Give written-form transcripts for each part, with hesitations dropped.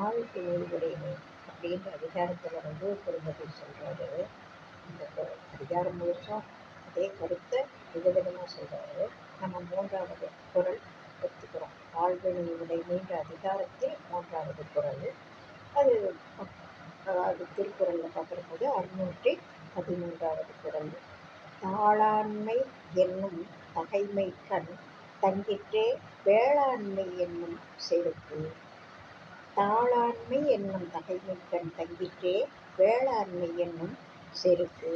வாழ்க்கை உடைமை அப்படின்ற அதிகாரத்தில் திருமதி சொல்கிறாரு. இந்த அதிகாரம் முழுசும் அதே கருத்தை விதவிதமாக சொல்கிறாரு. நம்ம 3வது குறள் எடுத்துக்கிறோம். வாழ்வினை உடைமைன்ற அதிகாரத்தில் 3வது குறள். அது திருக்குறளில் பார்க்கும்போது 613வது குறள். தாளாண்மை என்னும் தகைமை கண் தங்கிற்றே வேளாண்மை என்னும் செருக்கு. தாளாண்மை என்னும் தகைமை கண் தங்கிற்றே வேளாண்மை என்னும் செருக்கு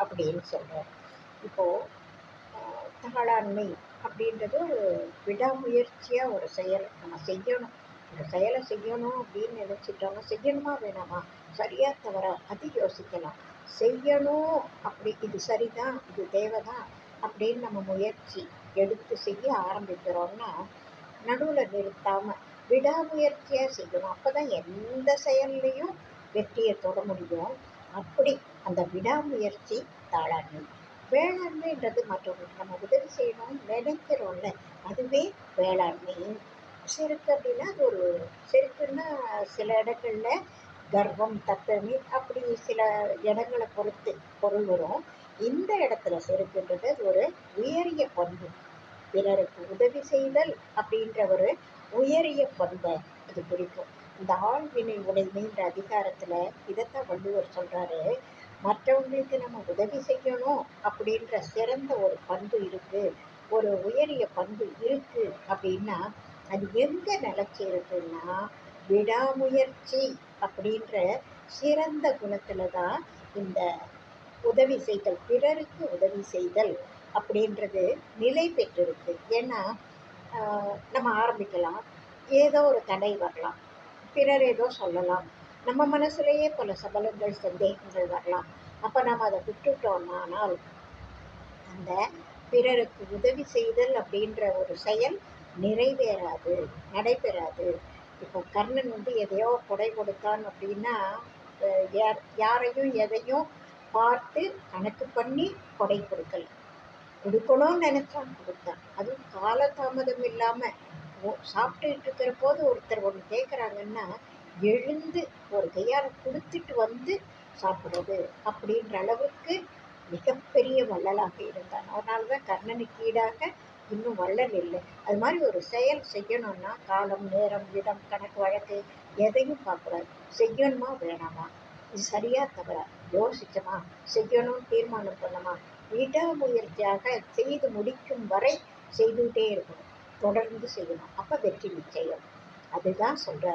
அப்படின்னு சொல்கிறார். இப்போது தாளாண்மை அப்படின்றது ஒரு விடாமுயற்சியாக ஒரு செயல் நம்ம செய்யணும். ஒரு செயலை செய்யணும் அப்படின்னு நினச்சிட்டோம்னா செய்யணுமா வேணாமா, சரியா தவறா அது யோசிக்கலாம். செய்யணும் அப்படி, இது சரிதான், இது தேவைதான் அப்படின்னு நம்ம முயற்சி எடுத்து செய்ய ஆரம்பிக்கிறோம்னா நடுவில் நிறுத்தாமல் விடாமுயற்சியாக செய்யணும். அப்போ தான் எந்த செயல்லையும் வெற்றியை தொட முடியும். அப்படி அந்த விடாமுயற்சி தாளாண்மை. வேளாண்மைன்றது மற்றவங்களுக்கு நம்ம உதவி செய்யணும்னு நினைக்கிறோம்ல, அதுவே வேளாண்மை. செருக்கு அப்படின்னா அது ஒரு செருக்குன்னா சில இடங்களில் கர்வம், தப்பெண்ணி அப்படி சில இடங்களை பொறுத்து பொருள் வரும். இந்த இடத்துல செருக்குன்றது அது ஒரு உயரிய பண்பு. பிறருக்கு உதவி செய்தல் அப்படின்ற ஒரு உயரிய பண்பை அது குறிக்கும். இந்த ஆழ்வினை உடைமைன்ற அதிகாரத்தில் இதைத்தான் வள்ளுவர் சொல்கிறாரு. மற்றவங்களுக்கு நம்ம உதவி செய்யணும் அப்படின்ற சிறந்த ஒரு பண்பு இருக்குது, ஒரு உயரிய பண்பு இருக்குது அப்படின்னா அது எங்கே நிலச்சி இருக்குன்னா விடாமுயற்சி அப்படின்ற சிறந்த குணத்தில் தான் இந்த உதவி செய்தல், பிறருக்கு உதவி செய்தல் அப்படின்றது நிலை பெற்றிருக்கு. ஏன்னா நம்ம ஆரம்பிக்கலாம், ஏதோ ஒரு தடை வரலாம், பிறர் ஏதோ சொல்லலாம், நம்ம மனசுலேயே பல சபலங்கள் சந்தேகங்கள் வரலாம். அப்போ நம்ம அதை விட்டுட்டோம்னால் அந்த பிறருக்கு உதவி செய்தல் அப்படின்ற ஒரு செயல் நிறைவேறாது, நடைபெறாது. இப்போ கர்ணன் எதையோ கொடை கொடுத்தான் அப்படின்னா யாரையும் எதையும் பார்த்து கணக்கு பண்ணி கொடை கொடுக்கணும்னு நினைச்சான், கொடுத்தான். அதுவும் காலதாமதம் இல்லாமல் சாப்பிட்டுட்டு இருக்கிற போது ஒருத்தர் ஒன்று கேட்குறாங்கன்னா எழுந்து ஒரு கையால் கொடுத்துட்டு வந்து சாப்பிட்றது அப்படின்ற அளவுக்கு மிகப்பெரிய வள்ளலாக இருந்தான். அதனால தான் கர்ணனுக்கு ஈடாக இன்னும் வள்ளல் இல்லை. அது மாதிரி ஒரு செயல் செய்யணும்னா காலம், நேரம், இடம், கணக்கு வழக்கு எதையும் பார்க்கக்கூடாது. செய்யணுமா வேணாமா, இது சரியா தவறா யோசிச்சோமா, செய்யணும்னு தீர்மானம் பண்ணோமா, விடாமுயற்சியாக செய்து முடிக்கும் வரை செய்துகிட்டே இருக்கணும், தொடர்ந்து செய்யணும். அப்போ வெற்றி நிச்சயம். அதுதான் சொல்கிறார்.